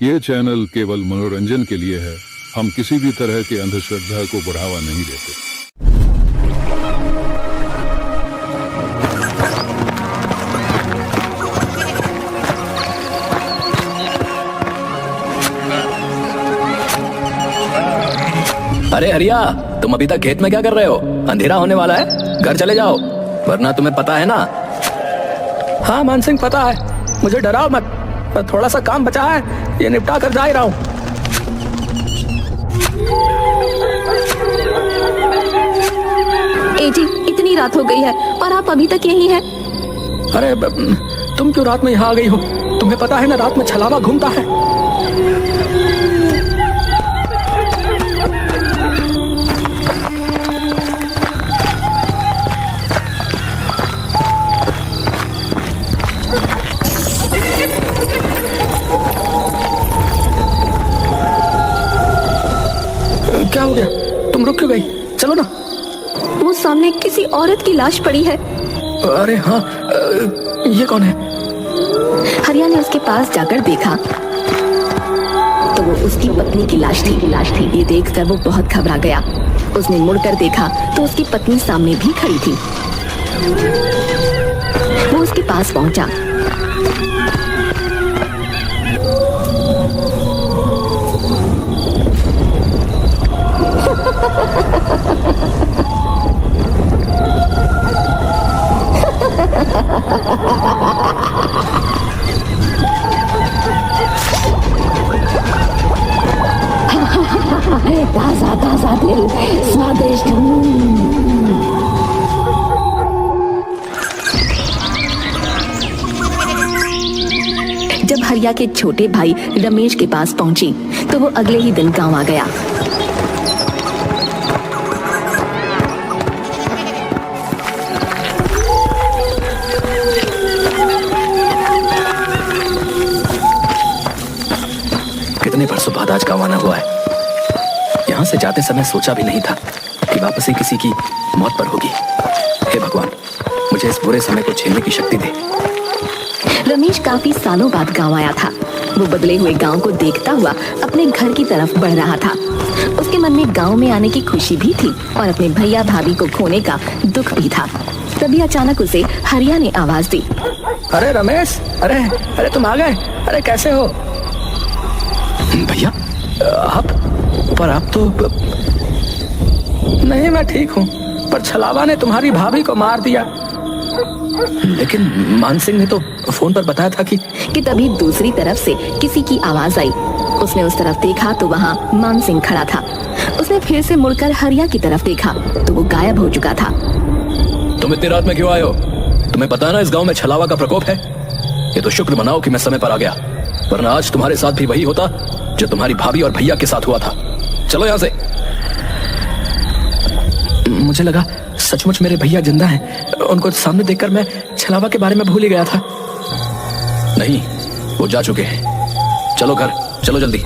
ये चैनल केवल मनोरंजन के लिए है। हम किसी भी तरह की अंधश्रद्धा को बढ़ावा नहीं देते। अरे हरिया, तुम अभी तक खेत में क्या कर रहे हो? अंधेरा होने वाला है, घर चले जाओ, वरना तुम्हें पता है ना। हाँ मानसिंह, पता है, मुझे डराओ मत, पर थोड़ा सा काम बचा है, ये निपटा कर जा ही रहा हूँ। एजी, इतनी रात हो गई है और आप अभी तक यहीं हैं। अरे तुम क्यों रात में यहाँ आ गई हो? तुम्हें पता है ना, रात में छलावा घूमता है। क्या हो गया? तुम रुक क्यों गई? चलो ना। वो सामने किसी औरत की लाश पड़ी है। अरे हाँ, ये कौन है? हरिया ने उसके पास जाकर देखा तो वो उसकी पत्नी की लाश थी। ये देखकर वो बहुत घबरा गया। उसने मुड़कर देखा तो उसकी पत्नी सामने भी खड़ी थी। वो उसके पास पहुंचा। ताजा ताजा दिल, स्वादिष्ट। जब हरिया के छोटे भाई रमेश के पास पहुंची तो वो अगले ही दिन गांव आ गया। कितने बरसों बाद आज गाँव आना हुआ है। यहाँ से जाते समय सोचा भी नहीं था कि वापसी किसी की मौत पर होगी। हे भगवान, मुझे इस बुरे समय को झेलने की शक्ति दे। रमेश काफी सालों बाद गांव आया था। वो बदले हुए गांव को देखता हुआ अपने घर की तरफ बढ़ रहा था। उसके मन में गांव में आने की खुशी भी थी और अपने भैया भाभी को खोने का दुख भी था। तभी अचानक उसे हरिया ने आवाज दी। अरे रमेश, अरे तुम आ गए। अरे कैसे हो? भैया आप तो नहीं, मैं ठीक हूँ, पर छलावा ने तुम्हारी भाभी को मार दिया। लेकिन मानसिंह ने तो फोन पर बताया था कि तभी दूसरी तरफ से किसी की आवाज आई। उसने उस तरफ देखा तो वहाँ मानसिंह खड़ा था। उसने फिर से मुड़कर हरिया की तरफ देखा तो वो गायब हो चुका था। तुम इतनी रात में क्यों आए हो? तुम्हें पता है ना इस गांव में छलावा का प्रकोप है। ये तो शुक्र मनाओ कि मैं समय पर आ गया, वरना आज तुम्हारे साथ भी वही होता जो तुम्हारी भाभी और भैया के साथ हुआ था। चलो यहाँ से। मुझे लगा सचमुच मेरे भैया जिंदा हैं। उनको सामने देखकर मैं छलावा के बारे में भूल ही गया था। नहीं, वो जा चुके हैं। चलो घर, चलो जल्दी।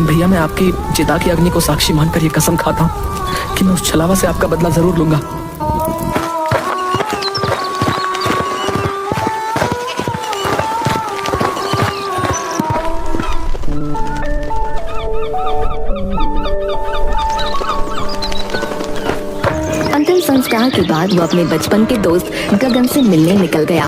भैया, मैं आपकी चिता की अग्नि को साक्षी मानकर ये कसम खाता हूँ कि मैं उस छलावा से आपका बदला जरूर लूंगा। अंतिम संस्कार के बाद वो अपने बचपन के दोस्त गगन से मिलने निकल गया।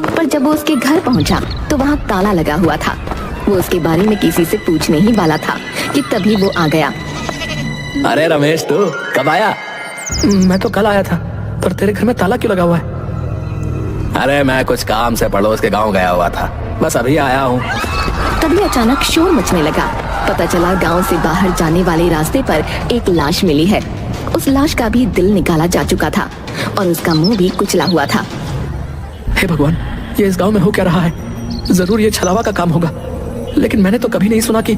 पर जब वो उसके घर पहुंचा तो वहाँ ताला लगा हुआ था। वो उसके बारे में किसी से पूछने ही वाला था कि तभी वो आ गया। अरे रमेश, तू कब आया? मैं तो कल आया था, पर तेरे घर में ताला क्यों लगा हुआ है? अरे मैं कुछ काम से पड़ोस के गांव गया हुआ था, बस अभी आया हूँ। तभी अचानक शोर मचने लगा। पता चला गांव से बाहर जाने वाले रास्ते पर एक लाश मिली है। उस लाश का भी दिल निकाला जा चुका था और उसका मुंह भी कुचला हुआ था। हे भगवान, ये इस गांव में हो क्या रहा है? जरूर ये छलावा का काम होगा, लेकिन मैंने तो कभी नहीं सुना कि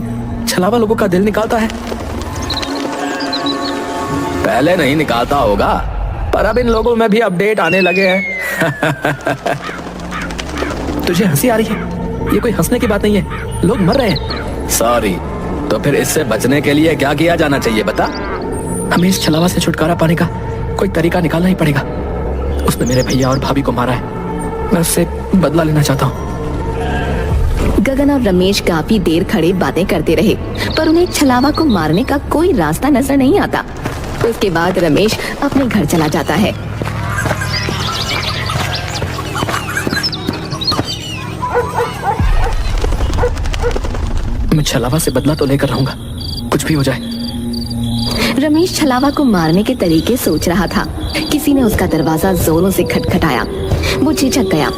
छलावा लोगों का दिल निकालता है। पहले नहीं निकालता होगा, पर अब इन लोगों में भी अपडेट आने लगे हैं। तुझे हंसी आ रही है? ये कोई हंसने की बात नहीं है, लोग मर रहे हैं। सॉरी, तो फिर इससे बचने के लिए क्या किया जाना चाहिए बता? हमें इस छलावा से छुटकारा पाने का कोई तरीका निकालना ही पड़ेगा। उसने मेरे भैया और भाभी को मारा है, मैं उससे बदला लेना चाहता हूँ। गगन और रमेश काफी देर खड़े बातें करते रहे, पर उन्हें छलावा को मारने का कोई रास्ता नजर नहीं आता। उसके बाद रमेश अपने घर चला जाता है। मैं छलावा से बदला तो लेकर रहूंगा, कुछ भी हो जाए। रमेश छलावा को मारने के तरीके सोच रहा था। किसी ने उसका दरवाजा जोरों से खटखटाया। वो झिझक गया।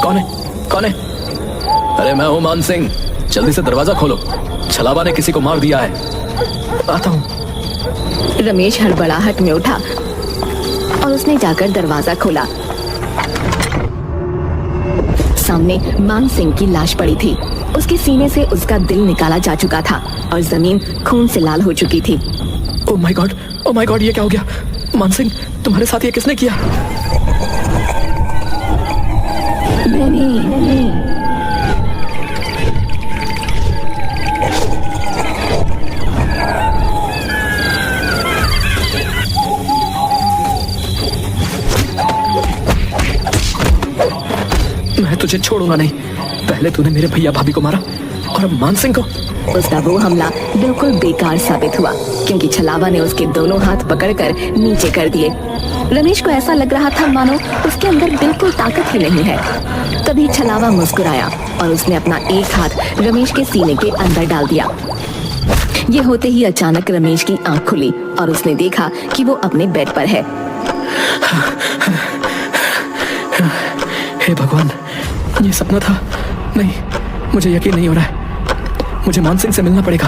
कौन है? कौन है? अरे मैं हूँ मान सिंह, जल्दी से दरवाजा खोलो, छलावा ने किसी को मार दिया है। आता हूँ। रमेश हड़बड़ाहट में उठा और उसने जाकर दरवाजा खोला। सामने मान सिंह की लाश पड़ी थी। उसके सीने से उसका दिल निकाला जा चुका था और जमीन खून से लाल हो चुकी थी। ओह माय गॉड, ये क्या हो गया? मान सिंह, तुम्हारे साथ ये किसने किया? मैं तुझे छोड़ूंगा नहीं। पहले तूने मेरे भैया भाभी को मारा और अब मान सिंह को। उसका वो हमला बिल्कुल बेकार साबित हुआ, क्योंकि छलावा ने उसके दोनों हाथ पकड़कर नीचे कर दिए। रमेश को ऐसा लग रहा था मानो उसके अंदर बिल्कुल ताकत ही नहीं है। तभी छलावा मुस्कुराया और उसने अपना एक हाथ रमेश के सीने के अंदर डाल दिया। ये होते ही अचानक रमेश की आंख खुली और उसने देखा कि वो अपने बेड पर है। हे भगवान, ये सपना था? नहीं, मुझे यकीन नहीं हो रहा है। मुझे मान सिंह से मिलना पड़ेगा।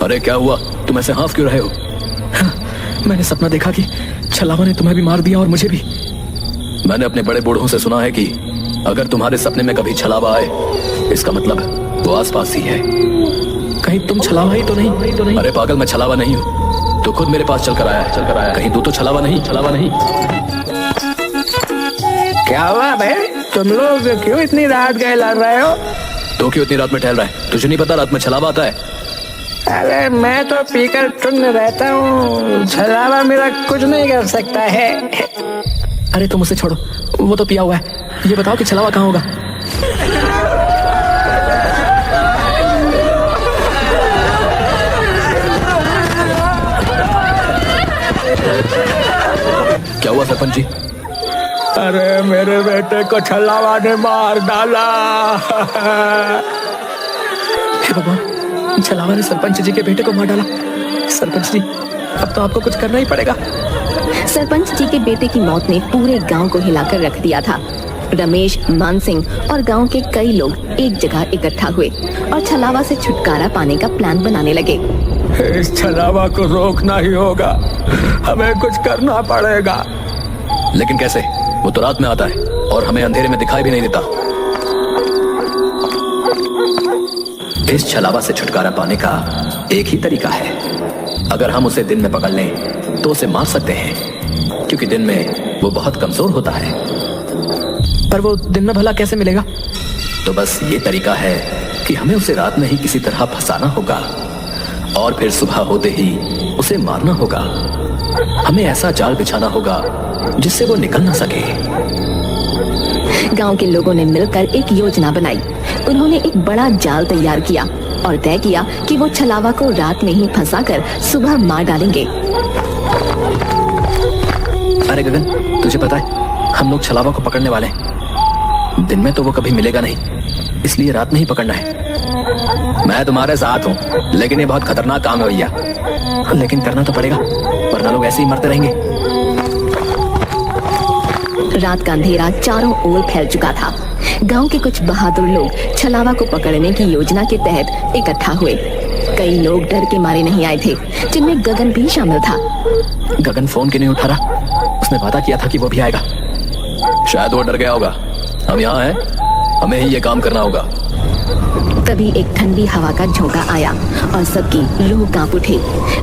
अरे क्या हुआ? तुम ऐसे हाफ क्यों रहे हो? मैंने सपना देखा कि छलावा ने तुम्हें भी मार दिया और मुझे भी। मैंने अपने बड़े बूढ़ों से सुना है कि अगर तुम्हारे सपने में कभी छलावा आए, इसका मतलब वो आसपास ही है। कहीं तुम छलावा ही तो नहीं? अरे पागल, मैं छलावा नहीं हूँ। तो खुद मेरे पास चलकर आया। कहीं तू तो छलावा नहीं? क्या हुआ भाई, तुम लोग क्यों इतनी रात गए लड़ रहे हो? तो क्यों इतनी रात में टहल रहा है? तुझे नहीं पता रात में छलावा आता है? अरे मैं तो पीकर टुन्न रहता हूँ, छलावा मेरा कुछ नहीं कर सकता है। अरे तुम उसे छोड़ो, वो तो पिया हुआ है। ये बताओ कि छलावा कहाँ होगा? क्या हुआ सरपंच जी? अरे मेरे बेटे को छलावा ने मार डाला। हे भगवान, छलावा ने सरपंच जी के बेटे को मार डाला। सरपंच जी, अब तो आपको कुछ करना ही पड़ेगा। सरपंच जी के बेटे की मौत ने पूरे गांव को हिलाकर रख दिया था। रमेश, मान सिंह और गांव के कई लोग एक जगह इकट्ठा हुए और छलावा से छुटकारा पाने का प्लान बनाने लगे। इस छलावा को रोकना ही होगा, हमें कुछ करना पड़ेगा। लेकिन कैसे? वो तो रात में आता है और हमें अंधेरे में दिखाई भी नहीं देता। इस छलावा से छुटकारा पाने का एक ही तरीका है। अगर हम उसे दिन में पकड़ लें तो उसे मार सकते हैं, क्योंकि दिन में वो बहुत कमजोर होता है। पर वो दिन में भला कैसे मिलेगा? तो बस ये तरीका है कि हमें उसे रात में ही किसी तरह फंसाना होगा और फिर सुबह होते ही उसे मारना होगा। हमें ऐसा जाल बिछाना होगा जिससे वो निकल ना सके। गांव के लोगों ने मिलकर एक योजना बनाई। उन्होंने एक बड़ा जाल तैयार किया और तय किया कि वो छलावा को रात में ही फंसाकर सुबह मार डालेंगे। अरे गगन, तुझे पता है हम लोग छलावा को पकड़ने वाले हैं। दिन में तो वो कभी मिलेगा नहीं, इसलिए रात में ही पकड़ना है। मैं तुम्हारे साथ हूँ, लेकिन ये बहुत खतरनाक काम है भैया। लेकिन करना तो पड़ेगा, वरना लोग ऐसे ही मरते रहेंगे। रात का अंधेरा चारों ओर फैल चुका था। गांव के कुछ बहादुर लोग छलावा को पकड़ने की योजना के तहत इकट्ठा हुए। कई लोग डर के मारे नहीं आए थे, जिनमें गगन भी शामिल था। गगन फोन क्यों नहीं उठा रहा? उसने वादा किया था कि वो भी आएगा। शायद वो डर गया होगा। हम यहाँ हैं, हमें ही ये काम करना होगा। तभी एक ठंडी हवा का झोंका आया और सबकी रूह कांप उठी।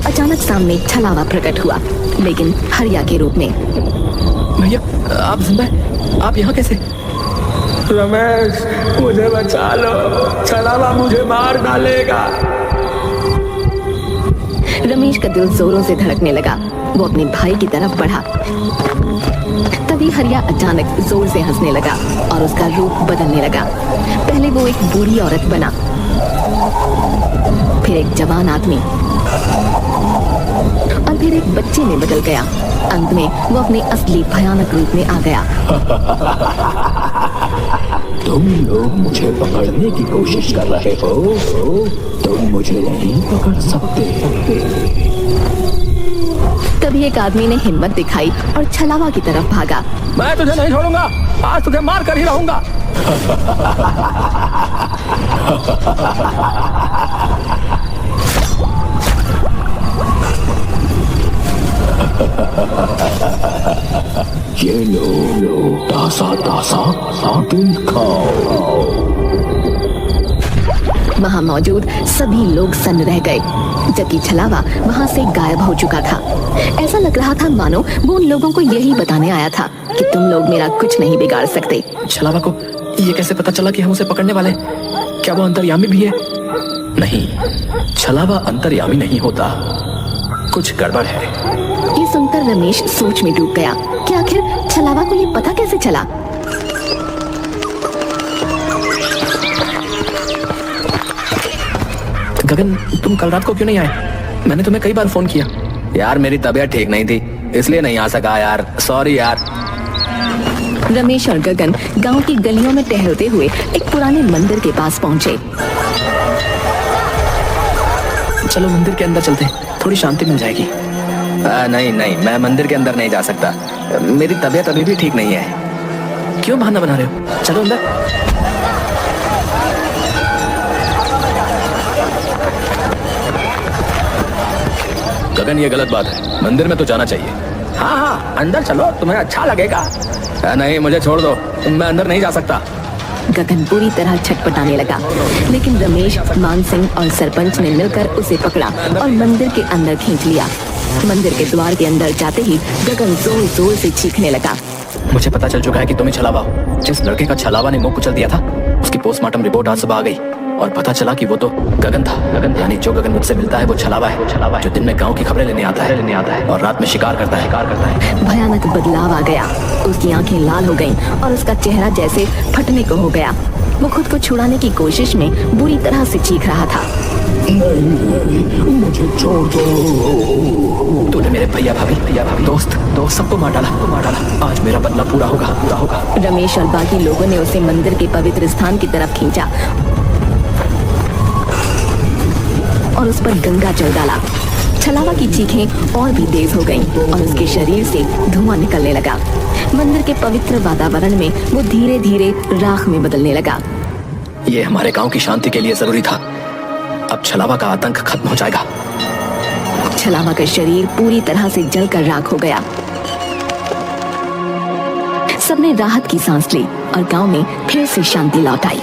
अचानक सामने छलावा प्रकट हुआ, लेकिन हरिया के रूप में। भैया आप जिंदा हैं? आप यहाँ कैसे? रमेश, मुझे बचा लो, छलावा मुझे मार डालेगा। रमेश का दिल जोरों से धड़कने लगा। वो अपने भाई की तरफ बढ़ा। तभी हरिया अचानक जोर से हंसने लगा और उसका रूप बदलने लगा। पहले वो एक बूढ़ी औरत बना, फिर एक जवान आदमी और फिर एक बच्चे में बदल गया। अंत में वो अपने असली भयानक रूप में आ गया। तुम लोग मुझे पकड़ने की कोशिश कर रहे हो, तुम मुझे नहीं पकड़ सकते। तभी एक आदमी ने हिम्मत दिखाई और छलावा की तरफ भागा। मैं तुझे नहीं छोड़ूंगा, आज तुझे मार कर ही रहूंगा। ये लो तासा तासा दिल खाओ। वहाँ मौजूद सभी लोग सन्न रह गए, जबकि छलावा वहाँ से गायब हो चुका था। ऐसा लग रहा था मानो वो उन लोगों को यही बताने आया था कि तुम लोग मेरा कुछ नहीं बिगाड़ सकते। छलावा को ये कैसे पता चला कि हम उसे पकड़ने वाले? क्या वो अंतर्यामी भी है? नहीं, छलावा अंतर्यामी नहीं होता, कुछ गड़बड़ है। ये सुनकर रमेश सोच में डूब गया कि आखिर छलावा को ये पता कैसे चला। गगन, तुम कल रात को क्यों नहीं आए? मैंने तुम्हें कई बार फोन किया। यार मेरी तबीयत ठीक नहीं थी, इसलिए नहीं आ सका यार, सॉरी यार। रमेश और गगन गांव की गलियों में टहलते हुए एक पुराने मंदिर के पास पहुंचे। चलो मंदिर के अंदर चलते हैं, थोड़ी शांति मिल जाएगी। नहीं नहीं, मैं मंदिर के अंदर नहीं जा सकता, मेरी तबीयत अभी भी ठीक नहीं है। क्यों बहाना बना रहे हो? चलो अंदर। गगन, ये गलत बात है, मंदिर में तो जाना चाहिए। हाँ हाँ, अंदर चलो, तुम्हें अच्छा लगेगा। नहीं, मुझे छोड़ दो, मैं अंदर नहीं जा सकता। गगन बुरी तरह छटपटाने लगा, लेकिन रमेश, मानसिंह और सरपंच ने मिलकर उसे पकड़ा और मंदिर के अंदर खींच लिया। मंदिर के द्वार के अंदर जाते ही गगन जोर जोर से चीखने लगा। मुझे पता चल चुका है कि तुम ही छलावा हो। जिस लड़के का छलावा ने मुंह कुचल दिया था, उसकी पोस्टमार्टम रिपोर्ट आज सुबह आ गई और पता चला कि वो तो गगन था। गगन यानी जो गगन मुझसे मिलता है वो छलावा है। जो दिन में गांव की खबरें लेने आता है और रात में शिकार करता है। भयानक बदलाव आ गया। उसकी आंखें लाल हो गईं और उसका चेहरा जैसे फटने को हो गया। वो खुद को छुड़ाने की कोशिश में बुरी तरह से चीख रहा था। नहीं, मुझे छोड़ दो। तूने मेरे भैया भाभी दोस्त सबको मार डाला। आज मेरा बदला पूरा होगा। रमेश और बाकी लोगों ने उसे मंदिर के पवित्र स्थान की तरफ खींचा और उस पर गंगा जल डाला। छलावा की चीखें और भी तेज हो गईं और उसके शरीर से धुआं निकलने लगा। मंदिर के पवित्र वातावरण में वो धीरे धीरे राख में बदलने लगा। ये हमारे गांव की शांति के लिए जरूरी था। अब छलावा का आतंक खत्म हो जाएगा। छलावा का शरीर पूरी तरह से जलकर राख हो गया। सबने राहत की सांस ली और गांव में फिर से शांति लौट आई।